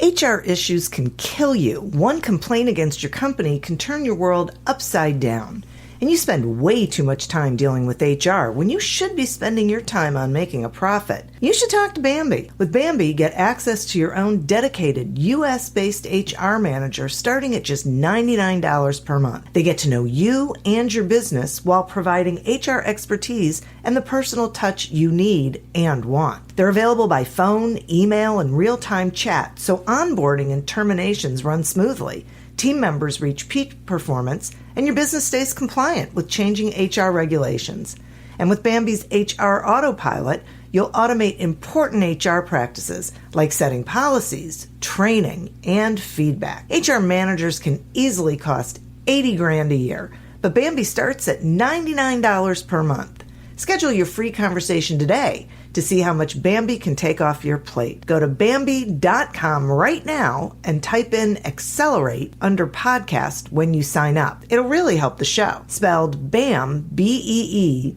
HR issues can kill you. One complaint against your company can turn your world upside down. And you spend way too much time dealing with HR when you should be spending your time on making a profit. You should talk to Bambee. With Bambee, get access to your own dedicated US-based HR manager starting at just $99 per month. They get to know you and your business while providing HR expertise and the personal touch you need and want. They're available by phone, email, and real-time chat, so onboarding and terminations run smoothly. Team members reach peak performance, and your business stays compliant with changing HR regulations. And with Bambee's HR Autopilot, you'll automate important HR practices like setting policies, training, and feedback. HR managers can easily cost $80,000 a year, but Bambee starts at $99 per month. Schedule your free conversation today to see how much Bambee can take off your plate. Go to Bambee.com right now and type in Accelerate under podcast when you sign up. It'll really help the show. Spelled BAM, BEE.com.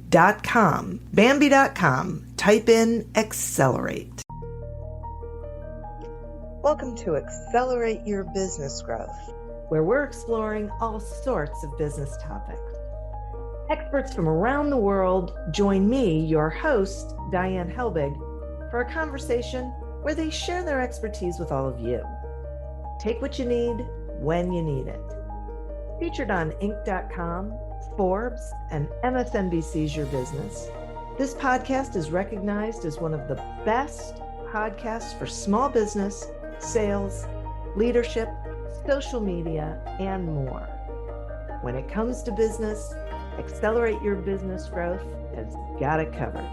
Bambee.com. Type in Accelerate. Welcome to Accelerate Your Business Growth, where we're exploring all sorts of business topics. Experts from around the world join me, your host, Diane Helbig, for a conversation where they share their expertise with all of you. Take what you need when you need it. Featured on Inc.com, Forbes, and MSNBC's Your Business, this podcast is recognized as one of the best podcasts for small business, sales, leadership, social media, and more. When it comes to business, Accelerate Your Business Growth has got it covered.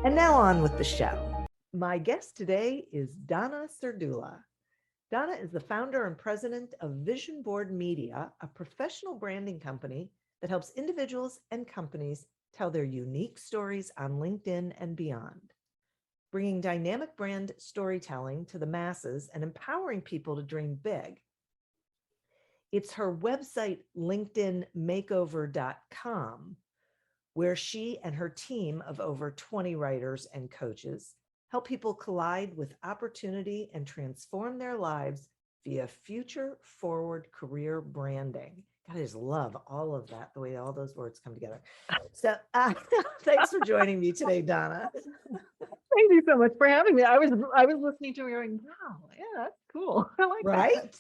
And now on with the show. My guest today is Donna Serdula. Donna is the founder and president of Vision Board Media, a professional branding company that helps individuals and companies tell their unique stories on LinkedIn and beyond, bringing dynamic brand storytelling to the masses and empowering people to dream big. It's her website, LinkedInmakeover.com, where she and her team of over 20 writers and coaches help people collide with opportunity and transform their lives via future-forward career branding. God, I just love all of that, the way all those words come together. So thanks for joining me today, Donna. Thank you so much for having me. I was listening to it going, wow, yeah, that's cool. I like right? that.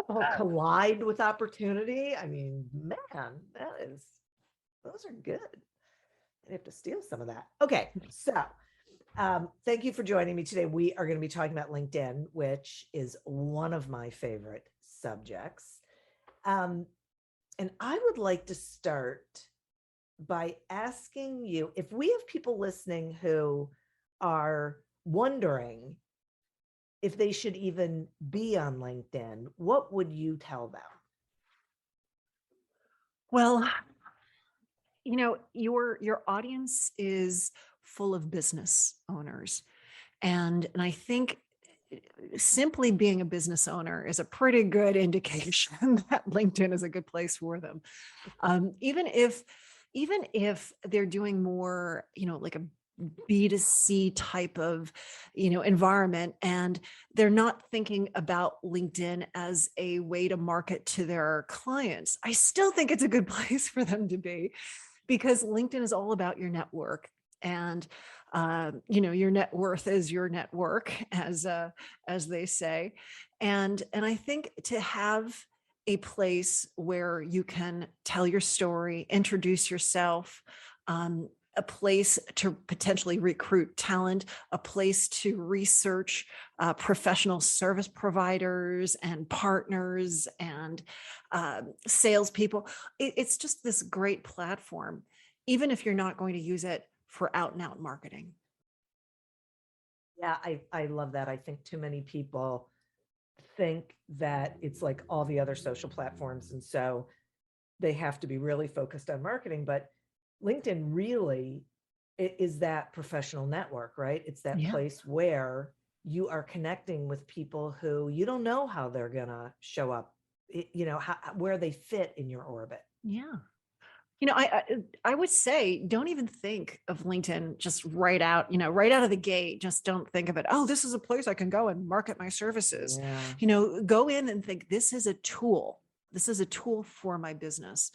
Oh, collide with opportunity. I mean, man, those are good. I have to steal some of that. Okay, so thank you for joining me today. We are going to be talking about LinkedIn, which is one of my favorite subjects. And I would like to start by asking you, if we have people listening who are wondering if they should even be on LinkedIn, what would you tell them? Well, you know, your audience is full of business owners. And I think simply being a business owner is a pretty good indication that LinkedIn is a good place for them. Even if they're doing more, like a B2C type of, environment, and they're not thinking about LinkedIn as a way to market to their clients, I still think it's a good place for them to be, because LinkedIn is all about your network. And your net worth is your network, as they say. And I think to have a place where you can tell your story, introduce yourself, a place to potentially recruit talent, a place to research professional service providers and partners and salespeople. It's just this great platform, even if you're not going to use it for out and out marketing. Yeah, I love that. I think too many people think that it's like all the other social platforms, and so they have to be really focused on marketing. But LinkedIn really is that professional network, right? It's that place where you are connecting with people who you don't know how they're gonna show up, where they fit in your orbit. Yeah. I would say, don't even think of LinkedIn just right out, right out of the gate. Just don't think of it. Oh, this is a place I can go and market my services. Yeah. Go in and think, this is a tool. This is a tool for my business.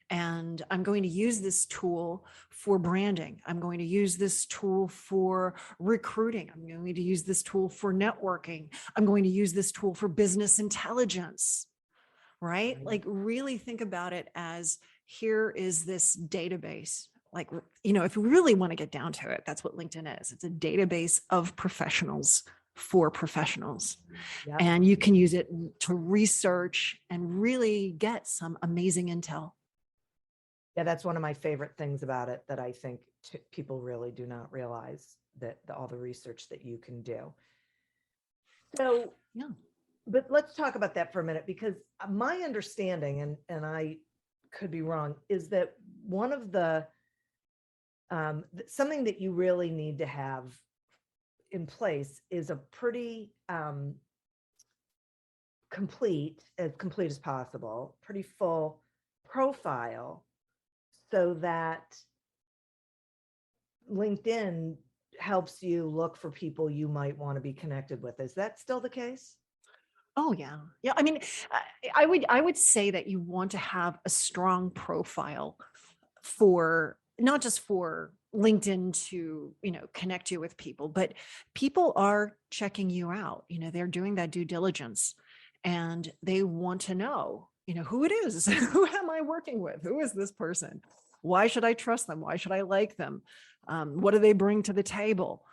And I'm going to use this tool for branding. I'm going to use this tool for recruiting. I'm going to use this tool for networking. I'm going to use this tool for business intelligence, right? Right. Like really think about it as, here is this database. Like, if we really want to get down to it, that's what LinkedIn is. It's a database of professionals for professionals. Yep. And you can use it to research and really get some amazing intel. Yeah, that's one of my favorite things about it, that I think people really do not realize, that all the research that you can do. So, Yeah. but let's talk about that for a minute, because my understanding, and I could be wrong, is that one of the something that you really need to have in place is a pretty complete as possible, pretty full profile, so that LinkedIn helps you look for people you might want to be connected with. Is that still the case? Oh yeah. Yeah. I mean, I would say that you want to have a strong profile for, not just for LinkedIn to, connect you with people, but people are checking you out. They're doing that due diligence, and they want to know, who it is. Who am I working with? Who is this person? Why should I trust them? Why should I like them? What do they bring to the table?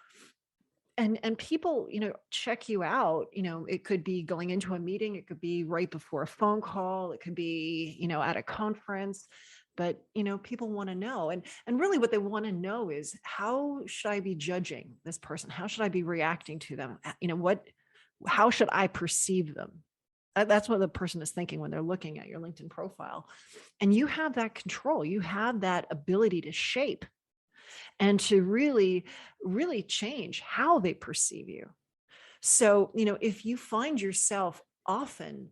And people, check you out. It could be going into a meeting, it could be right before a phone call, it could be, at a conference. But people want to know, and really what they want to know is, how should I be judging this person? How should I be reacting to them? How should I perceive them? That's what the person is thinking when they're looking at your LinkedIn profile. And you have that control, you have that ability to shape and to really, really change how they perceive you. So, if you find yourself often,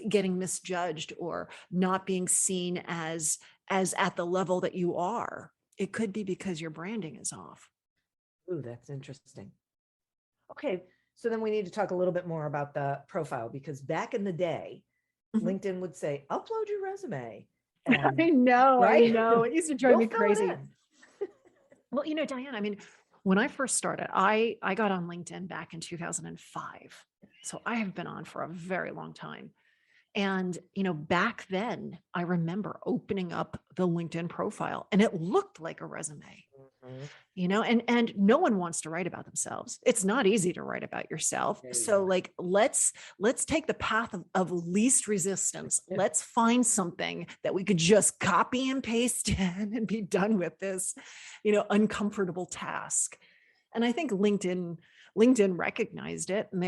getting misjudged or not being seen as at the level that you are, it could be because your branding is off. Ooh, that's interesting. Okay, so then we need to talk a little bit more about the profile, because back in the day, LinkedIn would say, upload your resume. And, I know, right? I know. It used to drive me We'll fill it crazy. in. Well, Diane, I mean, when I first started, I got on LinkedIn back in 2005. So I have been on for a very long time. And, back then I remember opening up the LinkedIn profile and it looked like a resume, and no one wants to write about themselves. It's not easy to write about yourself. So like, let's take the path of least resistance. Let's find something that we could just copy and paste in and be done with this, uncomfortable task. And I think LinkedIn recognized it, and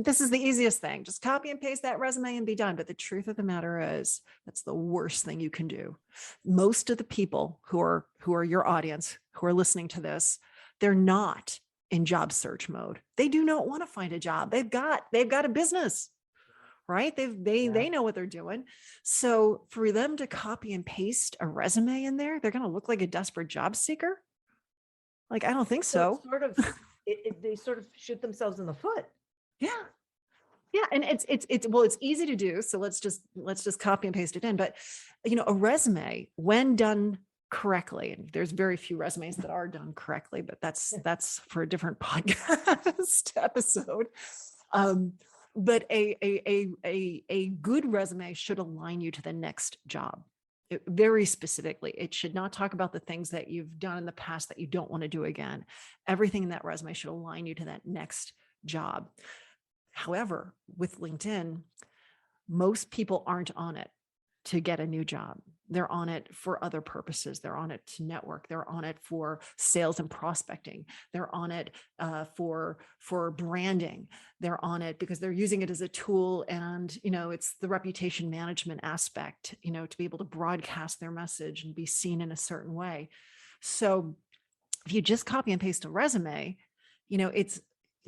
this is the easiest thing. Just copy and paste that resume and be done. But the truth of the matter is, that's the worst thing you can do. Most of the people who are your audience, who are listening to this, they're not in job search mode. They do not want to find a job. They've got a business, right? They know what they're doing. So for them to copy and paste a resume in there, they're going to look like a desperate job seeker. Like, I don't think so. They sort of shoot themselves in the foot. Yeah. Yeah. And it's easy to do. So let's just copy and paste it in. But, a resume, when done correctly, and there's very few resumes that are done correctly, but that's for a different podcast episode. But a good resume should align you to the next job. Very specifically. It should not talk about the things that you've done in the past that you don't want to do again. Everything in that resume should align you to that next job. However, with LinkedIn, most people aren't on it to get a new job. They're on it for other purposes. They're on it to network. They're on it for sales and prospecting. They're on it for branding. They're on it because they're using it as a tool, and it's the reputation management aspect, to be able to broadcast their message and be seen in a certain way. So if you just copy and paste a resume,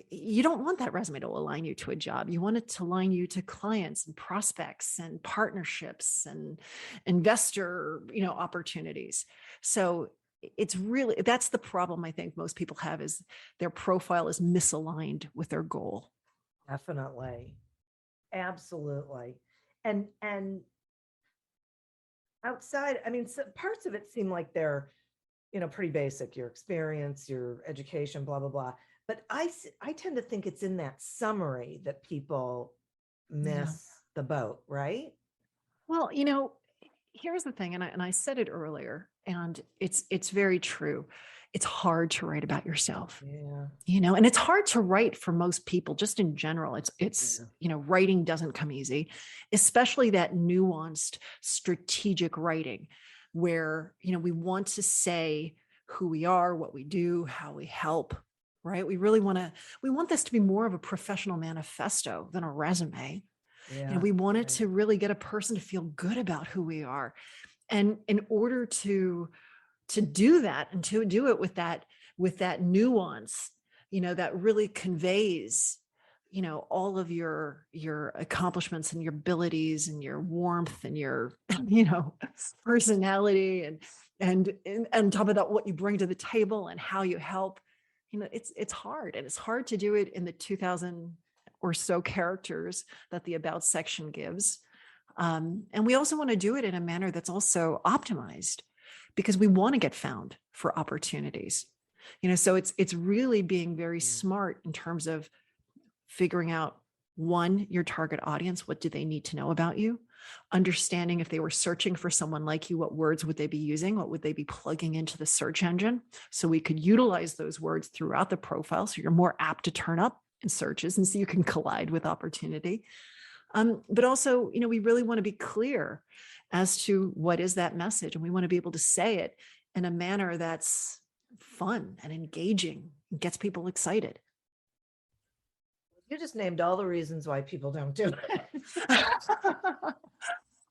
you don't want that resume to align you to a job. You want it to align you to clients and prospects and partnerships and investor, opportunities. So it's really, that's the problem I think most people have, is their profile is misaligned with their goal. Definitely. Absolutely. And outside, I mean, so parts of it seem like they're, pretty basic, your experience, your education, blah, blah, blah. But I tend to think it's in that summary that people Yeah. miss the boat, right? Well, here's the thing, and I said it earlier, and it's very true. It's hard to write about yourself. Yeah. And it's hard to write for most people, just in general. It's Yeah. writing doesn't come easy, especially that nuanced strategic writing where, we want to say who we are, what we do, how we help, right? We want this to be more of a professional manifesto than a resume. Yeah. We want it Right. to really get a person to feel good about who we are. And in order to do that, and to do it with that nuance, that really conveys, all of your accomplishments and your abilities and your warmth and your, personality, and on top of that, what you bring to the table and how you help, it's hard. And it's hard to do it in the 2000 or so characters that the about section gives. And we also want to do it in a manner that's also optimized, because we want to get found for opportunities. So it's really being very smart in terms of figuring out, one, your target audience, what do they need to know about you? Understanding, if they were searching for someone like you, what words would they be using? What would they be plugging into the search engine? So we could utilize those words throughout the profile, so you're more apt to turn up in searches, and so you can collide with opportunity. But also, we really want to be clear as to what is that message, and we want to be able to say it in a manner that's fun and engaging and gets people excited. You just named all the reasons why people don't do it.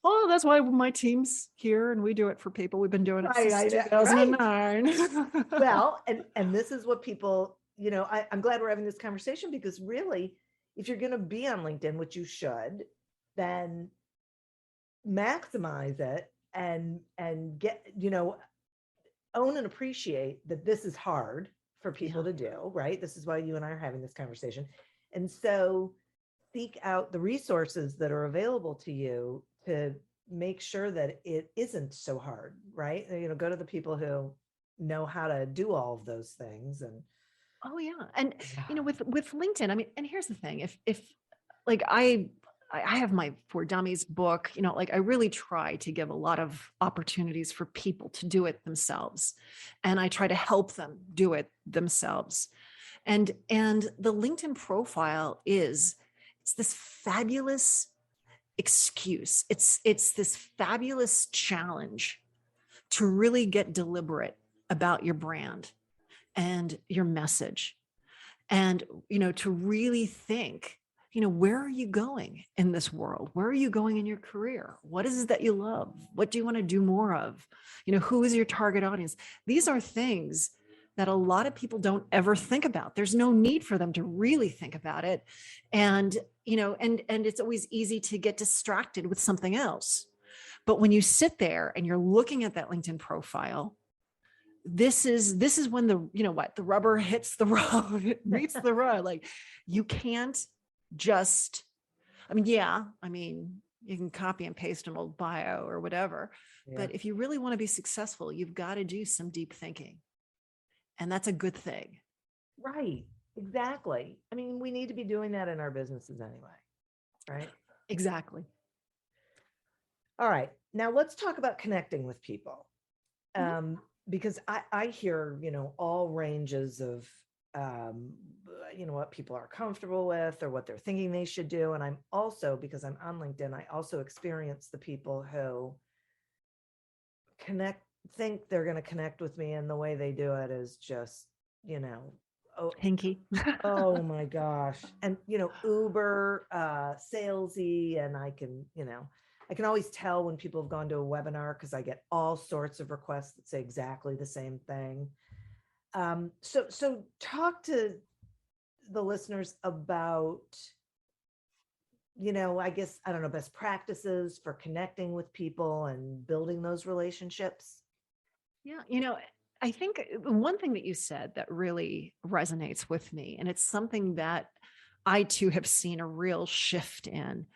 Well, that's why my team's here and we do it for people. We've been doing it since 2009. Right. Well, and this is what people, I'm glad we're having this conversation, because really, if you're going to be on LinkedIn, which you should, then maximize it and get, own and appreciate that this is hard for people to do, right? This is why you and I are having this conversation. And so seek out the resources that are available to you to make sure that it isn't so hard, right? Go to the people who know how to do all of those things. And oh yeah. And with LinkedIn, I mean, and here's the thing, if like I have my For Dummies book, I really try to give a lot of opportunities for people to do it themselves. And I try to help them do it themselves. And the LinkedIn profile it's this fabulous excuse. It's this fabulous challenge to really get deliberate about your brand and your message, and to really think, where are you going in this world? Where are you going in your career? What is it that you love? What do you want to do more of? Who is your target audience? These are things that a lot of people don't ever think about. There's no need for them to really think about it. And, and it's always easy to get distracted with something else. But when you sit there and you're looking at that LinkedIn profile, this is when the rubber hits the road, it meets the road. Like, you can't just, you can copy and paste an old bio or whatever, but if you really want to be successful, you've got to do some deep thinking. And that's a good thing. Right. Exactly. I mean, we need to be doing that in our businesses anyway. Right. Exactly. All right. Now let's talk about connecting with people. Because I hear, all ranges of, what people are comfortable with or what they're thinking they should do. And I'm also, because I'm on LinkedIn, I also experience the people who think they're going to connect with me, and the way they do it is just, hinky. Oh my gosh. And, uber salesy, and I can always tell when people have gone to a webinar, because I get all sorts of requests that say exactly the same thing. So talk to the listeners about, I guess, I don't know, best practices for connecting with people and building those relationships? Yeah, I think one thing that you said that really resonates with me, and it's something that I too have seen a real shift in.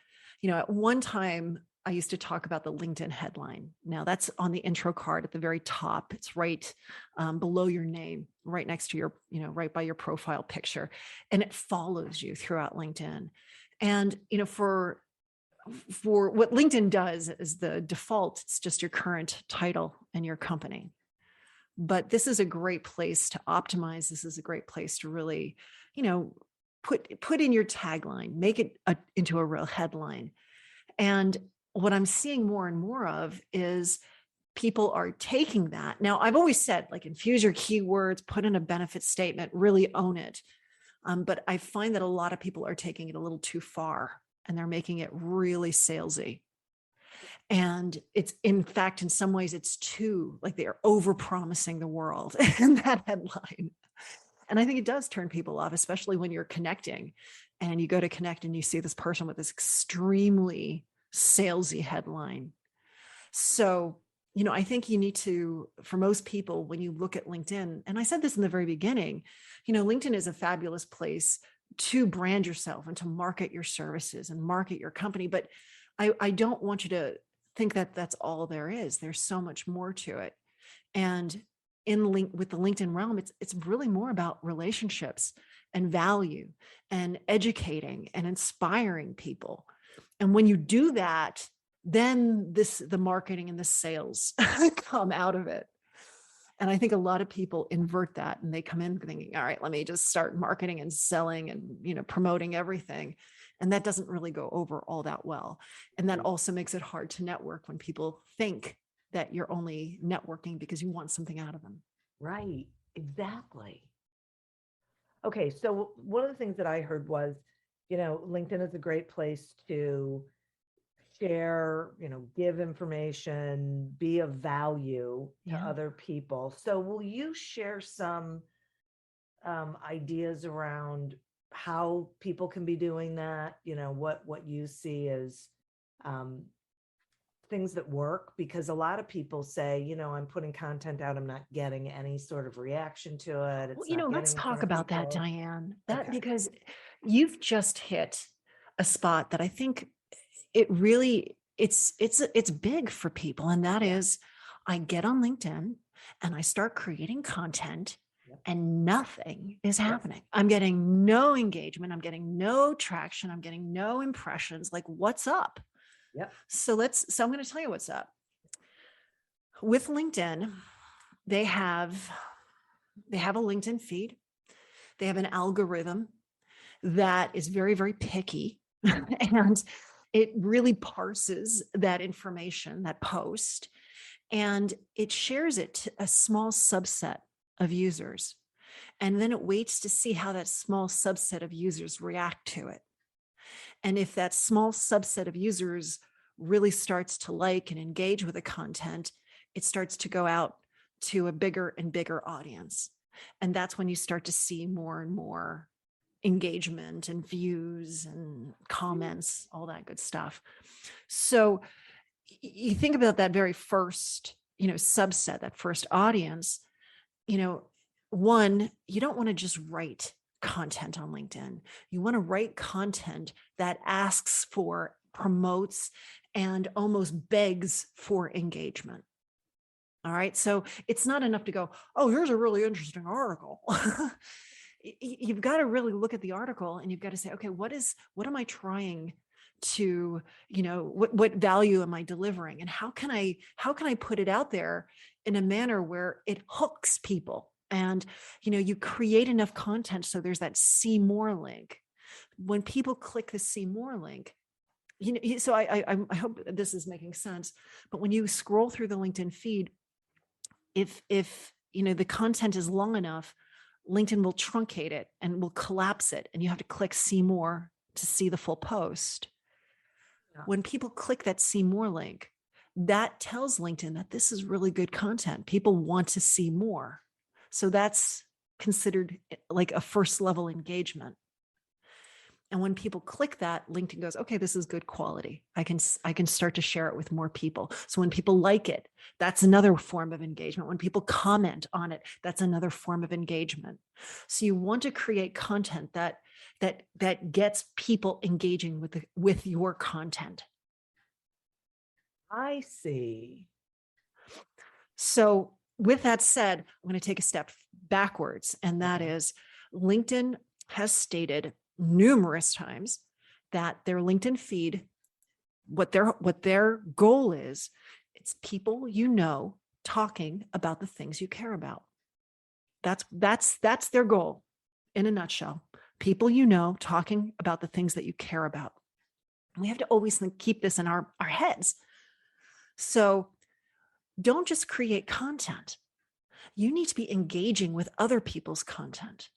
At one time, I used to talk about the LinkedIn headline. Now that's on the intro card at the very top. It's right below your name, right next to your, right by your profile picture. And it follows you throughout LinkedIn. And, for what LinkedIn does is the default, it's just your current title and your company. But this is a great place to optimize. This is a great place to really, put in your tagline, make it into a real headline. And what I'm seeing more and more of is people are taking that. Now, I've always said, like, infuse your keywords, put in a benefit statement, really own it. But I find that a lot of people are taking it a little too far and they're making it really salesy. And it's, in fact, in some ways, it's too, like, they're over promising the world in that headline. And I think it does turn people off, especially when you're connecting and you go to connect and you see this person with this extremely salesy headline. So, I think you need to, for most people, when you look at LinkedIn, and I said this in the very beginning, LinkedIn is a fabulous place to brand yourself and to market your services and market your company. But I don't want you to think that that's all there is. There's so much more to it. And with the LinkedIn realm, it's really more about relationships and value and educating and inspiring people. And when you do that, then the marketing and the sales come out of it. And I think a lot of people invert that and they come in thinking, all right, let me just start marketing and selling and, promoting everything. And that doesn't really go over all that well. And that also makes it hard to network when people think that you're only networking because you want something out of them. Right. Exactly. Okay. So one of the things that I heard was, LinkedIn is a great place to share, give information, be of value to other people. So will you share some ideas around how people can be doing that? What you see as things that work, because a lot of people say, I'm putting content out, I'm not getting any sort of reaction to it. Well, let's talk about that, Diane. Okay. Because you've just hit a spot that I think it really, it's big for people. And that is, I get on LinkedIn and I start creating content and nothing is happening. I'm getting no engagement. I'm getting no traction. I'm getting no impressions. Like, what's up? Yep. So I'm going to tell you what's up. With LinkedIn, they have a LinkedIn feed. They have an algorithm that is very, very picky and it really parses that information, that post, and it shares it to a small subset of users. And then it waits to see how that small subset of users react to it. And if that small subset of users really starts to like and engage with the content, it starts to go out to a bigger and bigger audience. And that's when you start to see more and more engagement and views and comments, all that good stuff. So you think about that very first, subset, that first audience, one, you don't want to just write content on LinkedIn. You want to write content that asks for, promotes, and almost begs for engagement. All right. So it's not enough to go, oh, here's a really interesting article. You've got to really look at the article and you've got to say, okay, what am I trying to, what value am I delivering? And how can I put it out there in a manner where it hooks people? And, you create enough content so there's that see more link. When people click the see more link, so I hope this is making sense, but when you scroll through the LinkedIn feed, if the content is long enough, LinkedIn will truncate it and will collapse it, and you have to click see more to see the full post. Yeah. When people click that see more link, that tells LinkedIn that this is really good content. People want to see more. So that's considered like a first level engagement. And when people click that, LinkedIn goes, okay, this is good quality. I can start to share it with more people. So when people like it, that's another form of engagement. When people comment on it, that's another form of engagement. So you want to create content that gets people engaging with your content. I see. So with that said, I'm going to take a step backwards, and that is LinkedIn has stated numerous times that their LinkedIn feed, what their goal is, it's people you know talking about the things you care about. That's their goal in a nutshell. People you know talking about the things that you care about. We have to always keep this in our heads. So don't just create content. You need to be engaging with other people's content.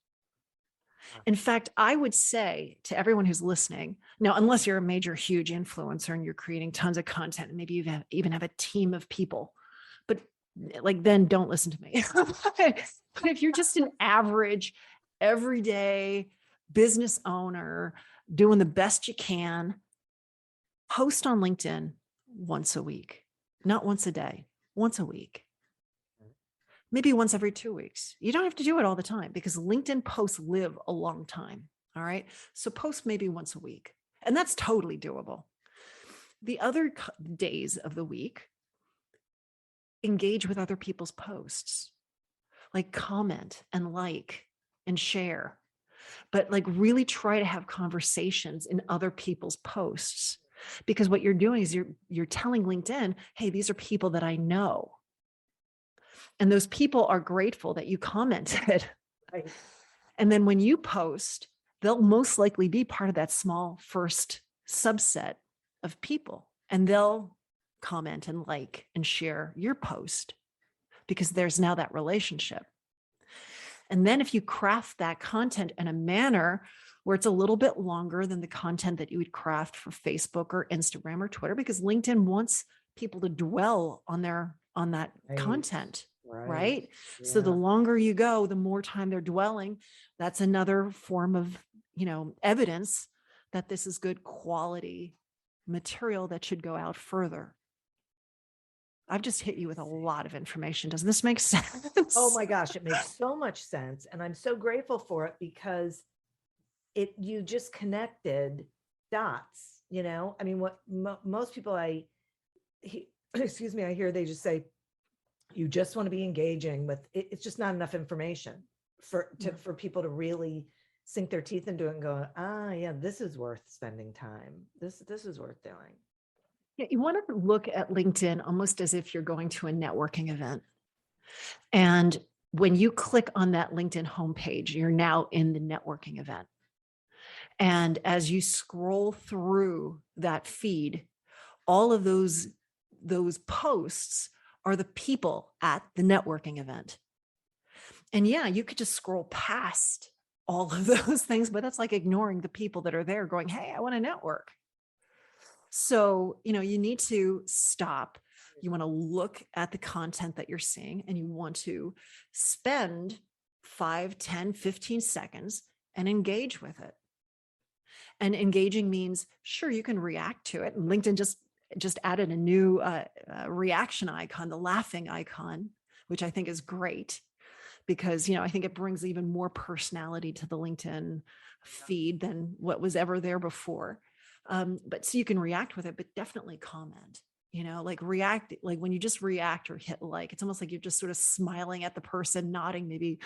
In fact, I would say to everyone who's listening, now, unless you're a major, huge influencer and you're creating tons of content, and maybe you even have a team of people, but like, then don't listen to me. But if you're just an average, everyday business owner doing the best you can, post on LinkedIn once a week, not once a day, once a week. Maybe once every 2 weeks. You don't have to do it all the time because LinkedIn posts live a long time. All right. So post maybe once a week, and that's totally doable. The other days of the week, engage with other people's posts, like comment and like and share, but like really try to have conversations in other people's posts, because what you're doing is you're telling LinkedIn, hey, these are people that I know. And those people are grateful that you commented. Right. And then when you post, they'll most likely be part of that small first subset of people. And they'll comment and like and share your post because there's now that relationship. And then if you craft that content in a manner where it's a little bit longer than the content that you would craft for Facebook or Instagram or Twitter, because LinkedIn wants people to dwell on that content. Right. Yeah. So the longer you go, the more time they're dwelling. That's another form of, evidence that this is good quality material that should go out further. I've just hit you with a lot of information. Does this make sense? Oh my gosh, it makes so much sense. And I'm so grateful for it because you just connected dots, I mean, what most people I hear, they just say, you just want to be engaging with it. It's just not enough information for people to really sink their teeth into it and go, yeah, this is worth spending time. This is worth doing. Yeah, you want to look at LinkedIn almost as if you're going to a networking event. And when you click on that LinkedIn homepage, you're now in the networking event. And as you scroll through that feed, all of those posts are the people at the networking event. And yeah, you could just scroll past all of those things, but that's like ignoring the people that are there going, hey, I want to network. So, you need to stop. You want to look at the content that you're seeing, and you want to spend 5, 10, 15 seconds and engage with it. And engaging means, sure, you can react to it. And LinkedIn just added a new reaction icon, the laughing icon, which I think is great because, I think it brings even more personality to the LinkedIn feed than what was ever there before. But so you can react with it, but definitely comment, like react, like when you just react or hit like, it's almost like you're just sort of smiling at the person, nodding, maybe,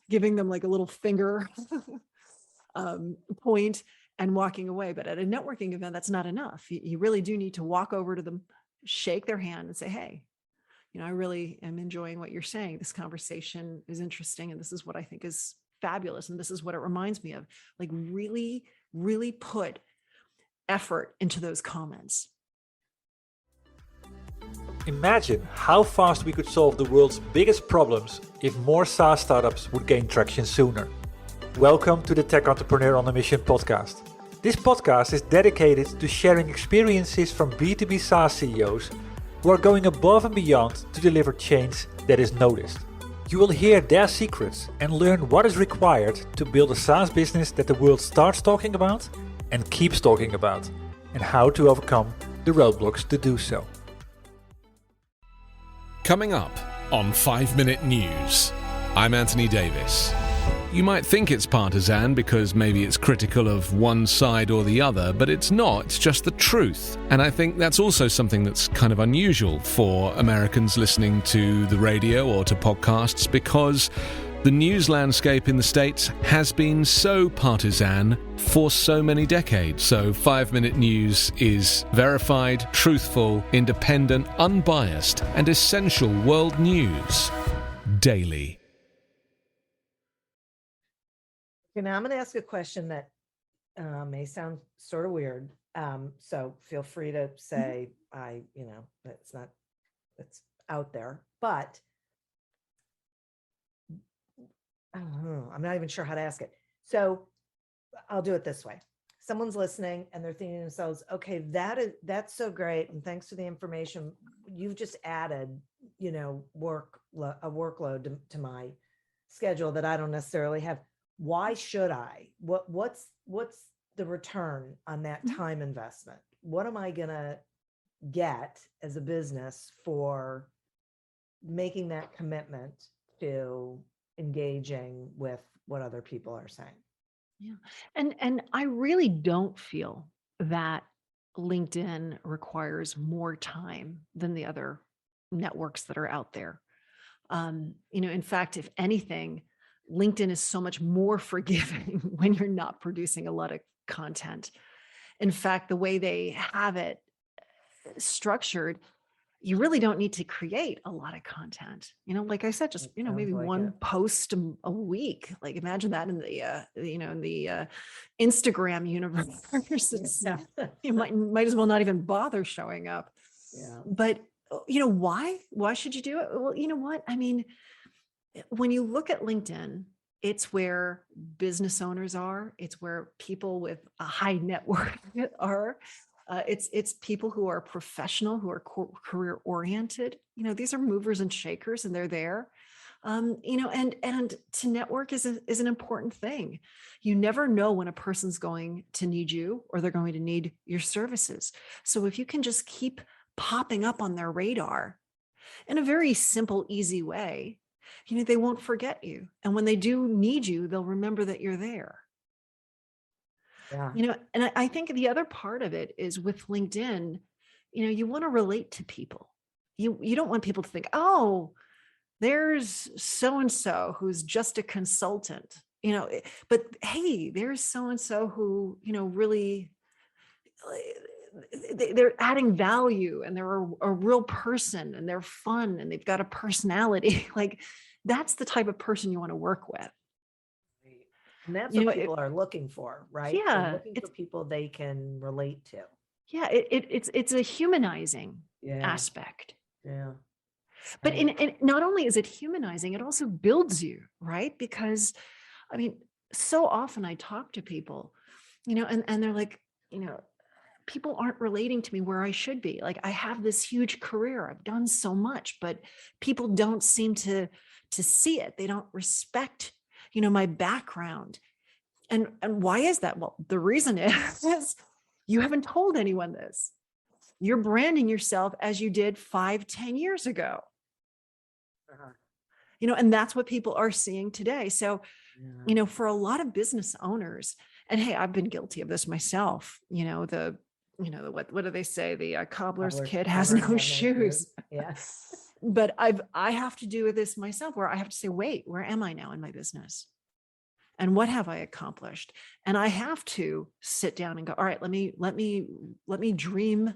giving them like a little finger point and walking away. But at a networking event, that's not enough. You really do need to walk over to them, shake their hand and say, hey, I really am enjoying what you're saying. This conversation is interesting. And this is what I think is fabulous. And this is what it reminds me of. Like really, really put effort into those comments. Imagine how fast we could solve the world's biggest problems if more SaaS startups would gain traction sooner. Welcome to the Tech Entrepreneur on a Mission podcast. This podcast is dedicated to sharing experiences from B2B SaaS CEOs who are going above and beyond to deliver change that is noticed. You will hear their secrets and learn what is required to build a SaaS business that the world starts talking about and keeps talking about, and how to overcome the roadblocks to do so. Coming up on 5 Minute News, I'm Anthony Davis. You might think it's partisan because maybe it's critical of one side or the other, but it's not, it's just the truth. And I think that's also something that's kind of unusual for Americans listening to the radio or to podcasts, because the news landscape in the States has been so partisan for so many decades. So 5 Minute News is verified, truthful, independent, unbiased, and essential world news daily. Okay, now I'm going to ask a question that may sound sort of weird. So feel free to say, it's out there, but I don't know. I'm not even sure how to ask it. So I'll do it this way. Someone's listening and they're thinking to themselves, okay, that's so great. And thanks for the information. You've just added, a workload to my schedule that I don't necessarily have. Why should I? What's the return on that time investment? What am I gonna get as a business for making that commitment to engaging with what other people are saying? Yeah. And I really don't feel that LinkedIn requires more time than the other networks that are out there. In fact, if anything, LinkedIn is so much more forgiving when you're not producing a lot of content. In fact, the way they have it structured, you really don't need to create a lot of content. Like I said, just, maybe like one it. post a week. Like imagine that in the Instagram universe. You might as well not even bother showing up. Yeah. But why should you do it? Well, you know what? I mean, when you look at LinkedIn, it's where business owners are. It's where people with a high net worth are. It's people who are professional, who are career oriented. These are movers and shakers, and they're there. And to network is an important thing. You never know when a person's going to need you or they're going to need your services. So if you can just keep popping up on their radar in a very simple, easy way, they won't forget you. And when they do need you, they'll remember that you're there. Yeah. And I think the other part of it is with LinkedIn, you want to relate to people. You don't want people to think, oh, there's so-and-so who's just a consultant, but hey, there's so-and-so who, really, they're adding value, and they're a real person, and they're fun, and they've got a personality. Like that's the type of person you want to work with. And that's what people are looking for, right? Yeah. They're looking for people they can relate to. Yeah. It's a humanizing aspect. Yeah. But not only is it humanizing, it also builds you, right? Because I mean, so often I talk to people, and they're like, people aren't relating to me where I should be. Like I have this huge career. I've done so much, but people don't seem to see it. They don't respect, my background. And why is that? Well, the reason is you haven't told anyone this. You're branding yourself as you did 5-10 years ago. And that's what people are seeing today. So, for a lot of business owners, and hey, I've been guilty of this myself, what do they say? The cobbler's kid has no shoes. Yes. But I have to do with this myself, where I have to say, wait, where am I now in my business? And what have I accomplished? And I have to sit down and go, all right, let me dream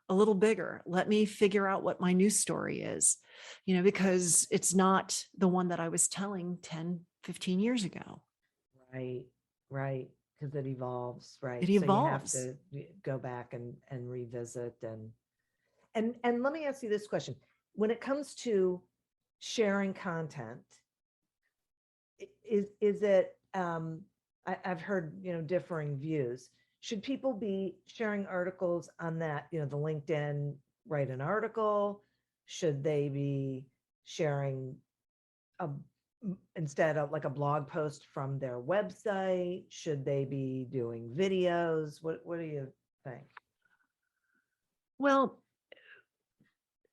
a little bigger. Let me figure out what my new story is, because it's not the one that I was telling 10, 15 years ago. Right. Because it evolves, right? It evolves. So you have to go back and revisit and let me ask you this question. When it comes to sharing content, is it I've heard differing views. Should people be sharing articles on that, the LinkedIn, write an article? Should they be sharing instead of like a blog post from their website? Should they be doing videos? What do you think? Well,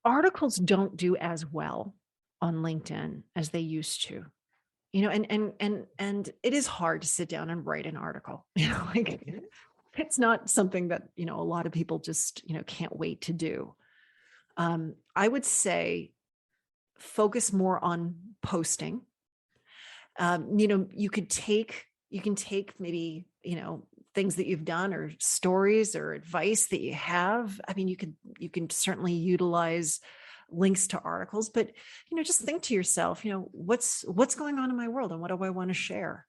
articles don't do as well on LinkedIn as they used to. And it is hard to sit down and write an article. Like it's not something that, a lot of people just, can't wait to do. I would say focus more on posting. You can take maybe, things that you've done or stories or advice that you have. I mean, you can certainly utilize links to articles, but, just think to yourself, what's going on in my world and what do I want to share?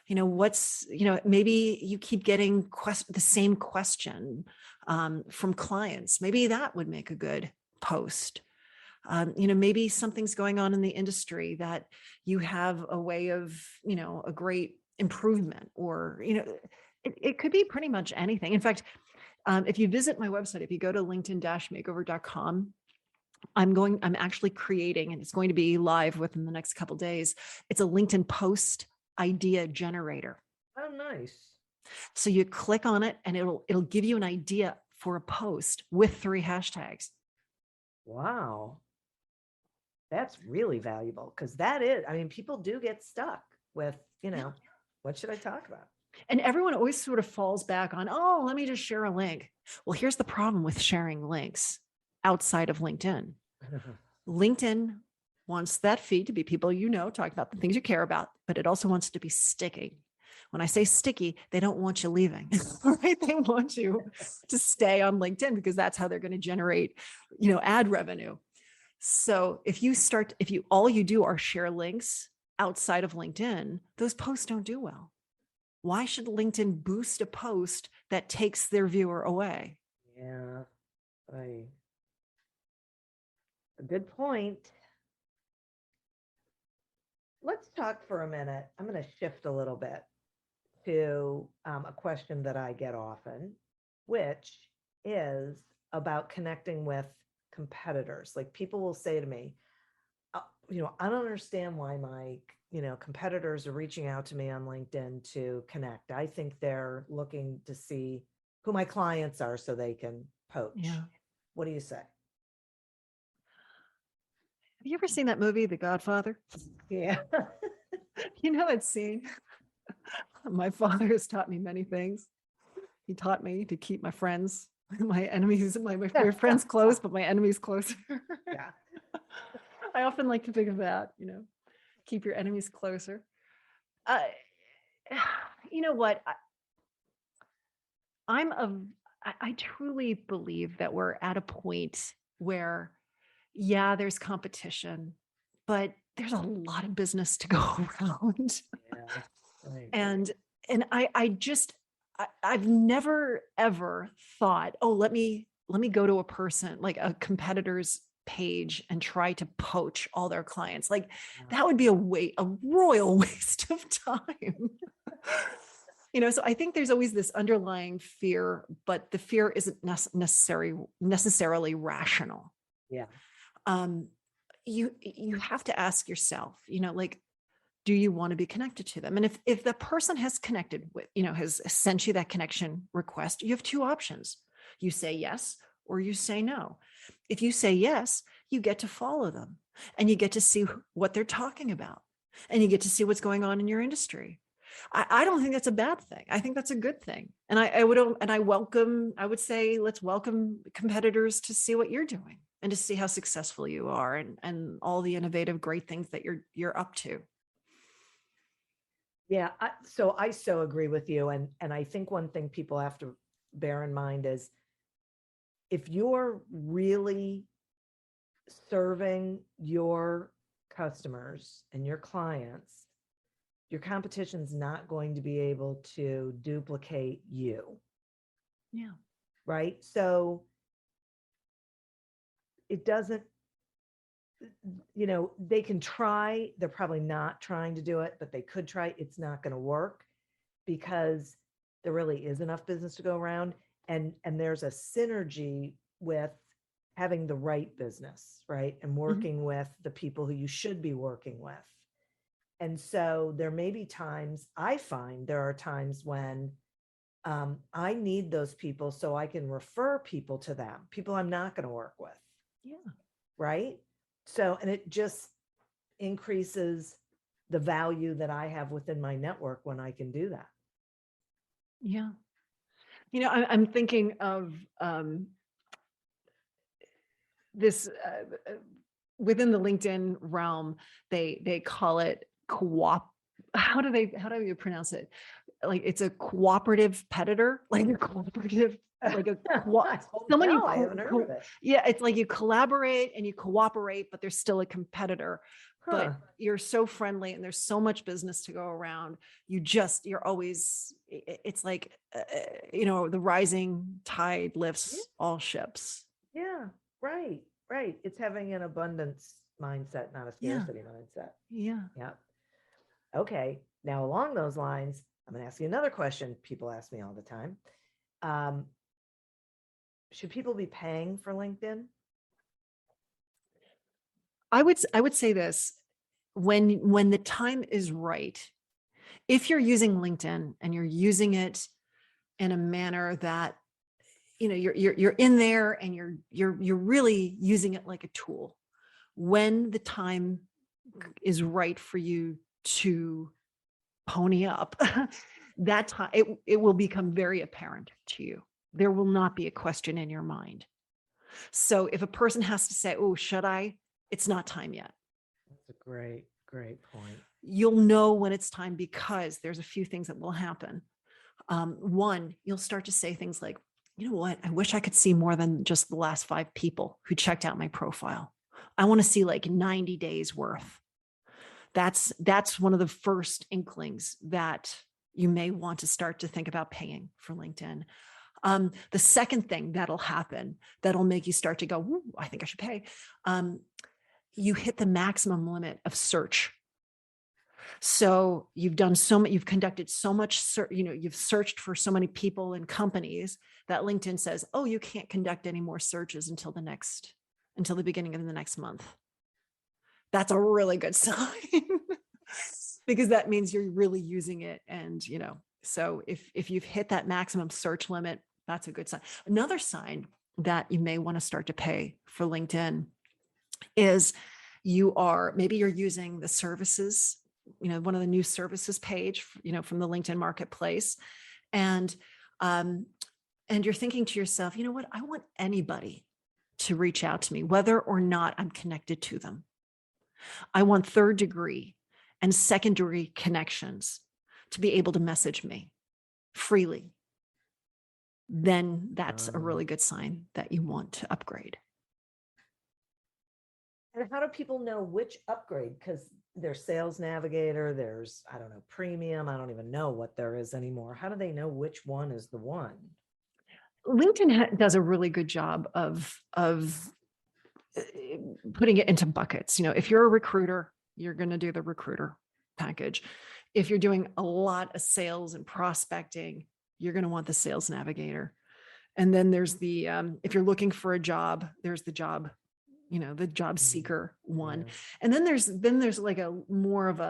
Maybe you keep getting the same question from clients. Maybe that would make a good post. Maybe something's going on in the industry that you have a way of, a great improvement, or, it could be pretty much anything. In fact, if you visit my website, if you go to linkedin-makeover.com, I'm actually creating, and it's going to be live within the next couple of days. It's a LinkedIn post idea generator. Oh, nice. So you click on it and it'll give you an idea for a post with 3 hashtags. Wow. That's really valuable, because people do get stuck with, what should I talk about? And everyone always sort of falls back on, oh, let me just share a link. Well, here's the problem with sharing links outside of LinkedIn. LinkedIn wants that feed to be people talking about the things you care about, but it also wants to be sticky. When I say sticky, they don't want you leaving, right? They want you to stay on LinkedIn because that's how they're going to generate, ad revenue. So if all you do are share links outside of LinkedIn, those posts don't do well. Why should LinkedIn boost a post that takes their viewer away? Yeah, a good point. Let's talk for a minute. I'm going to shift a little bit to a question that I get often, which is about connecting with competitors. Like, people will say to me, I don't understand why my, competitors are reaching out to me on LinkedIn to connect. I think they're looking to see who my clients are so they can poach. Yeah. What do you say? Have you ever seen that movie, The Godfather? Yeah. That scene? My father has taught me many things. He taught me to keep my friends, my enemies, my friends close, but my enemies closer. Yeah. I often like to think of that, keep your enemies closer. You know what? I truly believe that we're at a point where, yeah, there's competition, but there's a lot of business to go around. Yeah. Right. And I've never ever thought, oh, let me go to a person, like a competitor's page, and try to poach all their clients. Like, that would be a royal waste of time. So I think there's always this underlying fear, but the fear isn't necessarily rational. Yeah. You have to ask yourself, do you want to be connected to them? And if the person has connected with, has sent you that connection request, you have 2 options. You say yes, or you say no. If you say yes, you get to follow them, and you get to see what they're talking about, and you get to see what's going on in your industry. I don't think that's a bad thing. I think that's a good thing. And I would say, let's welcome competitors to see what you're doing and to see how successful you are, and all the innovative, great things that you're up to. Yeah. I so agree with you. And I think one thing people have to bear in mind is, if you're really serving your customers and your clients, your competition's not going to be able to duplicate you. Yeah. Right. So it doesn't, they can try, they're probably not trying to do it, but they could try. It's not going to work, because there really is enough business to go around. And there's a synergy with having the right business, right? And working with the people who you should be working with. And so there may be times, I find there are times when I need those people so I can refer people to them, people I'm not going to work with. Yeah. Right. So, and it just increases the value that I have within my network when I can do that. Yeah. You know, I'm thinking of this within the LinkedIn realm, they call it how do you pronounce it? Like it's a cooperative competitor, like a cooperative, like a someone you I haven't heard of it. yeah, it's like you collaborate and you cooperate, but there's still a competitor. But you're so friendly and there's so much business to go around. You're always, it's like, the rising tide lifts all ships. Yeah, right. It's having an abundance mindset, not a scarcity mindset. Yeah. Yeah. Okay. Now, along those lines, I'm going to ask you another question people ask me all the time. Should people be paying for LinkedIn? I would say this, when the time is right, if you're using LinkedIn and you're using it in a manner that, you're in there and you're really using it like a tool, when the time is right for you to pony up, that time it will become very apparent to you. There will not be a question in your mind. So if a person has to say, oh, should I? It's not time yet. That's a great point. You'll know when it's time because there's a few things that will happen. One, you'll start to say things like, you know what? I wish I could see more than just the last 5 people who checked out my profile. I want to see like 90 days worth. That's one of the first inklings that you may want to start to think about paying for LinkedIn. The second thing that'll happen, that'll make you start to go, ooh, I think I should pay. You hit the maximum limit of search. So you've conducted so much, you've searched for so many people and companies that LinkedIn says, oh, you can't conduct any more searches until the beginning of the next month. That's a really good sign because that means you're really using it. And, so if you've hit that maximum search limit, that's a good sign. Another sign that you may want to start to pay for LinkedIn is maybe you're using the services, one of the new services page, from the LinkedIn marketplace. And you're thinking to yourself, you know what? I want anybody to reach out to me, whether or not I'm connected to them. I want 3rd degree and 2nd degree connections to be able to message me freely. Then that's a really good sign that you want to upgrade. And how do people know which upgrade? Because there's Sales Navigator, there's, I don't know, Premium. I don't even know what there is anymore. How do they know which one is the one? LinkedIn does a really good job of putting it into buckets. If you're a recruiter, you're going to do the recruiter package. If you're doing a lot of sales and prospecting, you're going to want the Sales Navigator. And then there's the, if you're looking for a job, there's the job, the job seeker one. Yeah. And then there's like a more of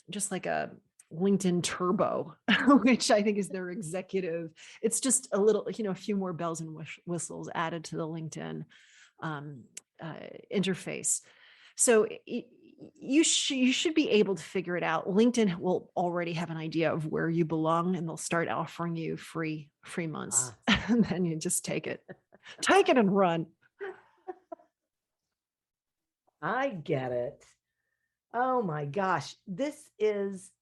just like a LinkedIn Turbo, which I think is their executive. It's just a little, a few more bells and whistles added to the LinkedIn interface. So you should be able to figure it out. LinkedIn will already have an idea of where you belong, and they'll start offering you free months. And then you just take it and run. I get it. Oh my gosh. This is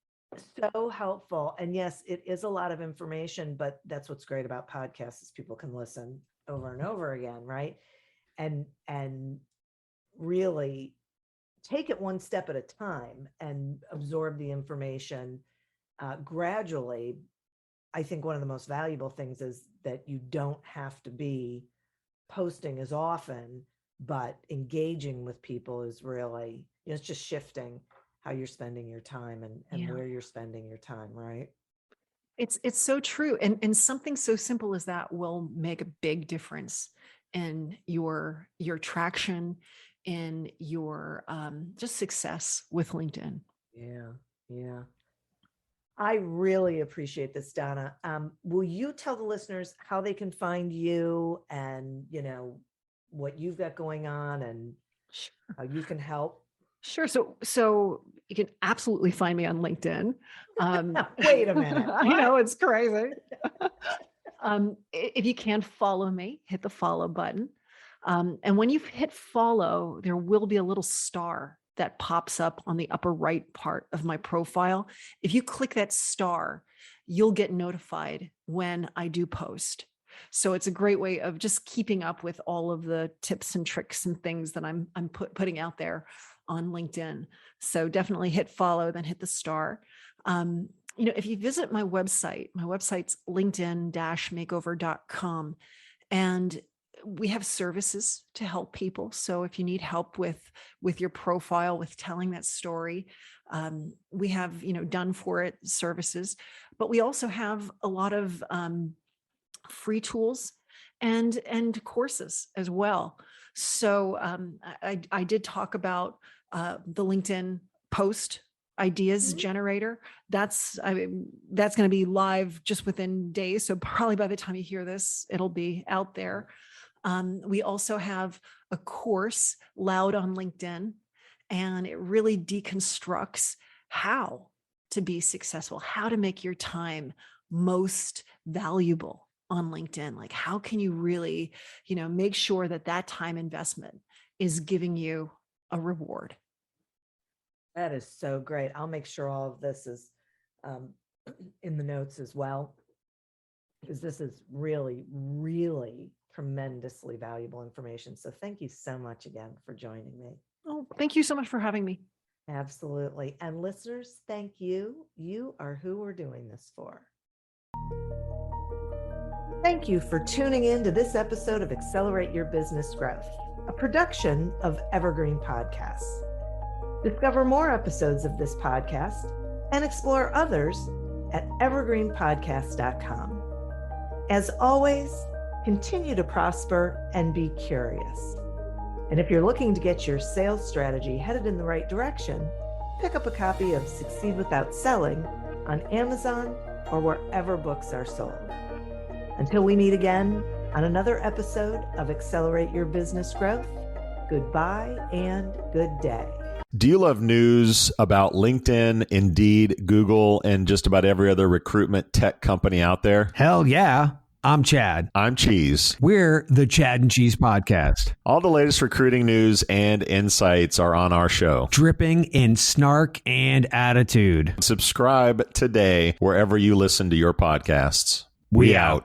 so helpful. And yes, it is a lot of information, but that's what's great about podcasts is people can listen over and over again, right? And really take it one step at a time and absorb the information gradually. I think one of the most valuable things is that you don't have to be posting as often, but engaging with people is really, it's just shifting how you're spending your time and where you're spending your time, right? It's so true. And something so simple as that will make a big difference in your traction, in your just success with LinkedIn. Yeah. I really appreciate this, Donna. Will you tell the listeners how they can find you and, what you've got going on and how you can help? Sure. So you can absolutely find me on LinkedIn. Wait a minute. I know, it's crazy. If you can follow me, hit the follow button. And when you've hit follow, there will be a little star that pops up on the upper right part of my profile. If you click that star, you'll get notified when I do post. So it's a great way of just keeping up with all of the tips and tricks and things that I'm putting out there on LinkedIn. So definitely hit follow, then hit the star. If you visit my website's linkedin-makeover.com, and we have services to help people. So if you need help with your profile, with telling that story, we have, done for it services, but we also have a lot of free tools and courses as well. So I did talk about the LinkedIn post ideas generator. That's going to be live just within days. So probably by the time you hear this, it'll be out there. We also have a course, Loud on LinkedIn, and it really deconstructs how to be successful, how to make your time most valuable on LinkedIn. Like, how can you really, make sure that time investment is giving you a reward? That is so great. I'll make sure all of this is in the notes as well, because this is really, really tremendously valuable information. So thank you so much again for joining me. Oh, thank you so much for having me. Absolutely. And listeners, thank you. You are who we're doing this for. Thank you for tuning in to this episode of Accelerate Your Business Growth, a production of Evergreen Podcasts. Discover more episodes of this podcast and explore others at evergreenpodcast.com. As always, continue to prosper and be curious. And if you're looking to get your sales strategy headed in the right direction, pick up a copy of Succeed Without Selling on Amazon or wherever books are sold. Until we meet again on another episode of Accelerate Your Business Growth, goodbye and good day. Do you love news about LinkedIn, Indeed, Google, and just about every other recruitment tech company out there? Hell yeah. I'm Chad. I'm Cheese. We're the Chad and Cheese Podcast. All the latest recruiting news and insights are on our show. Dripping in snark and attitude. Subscribe today wherever you listen to your podcasts. We out.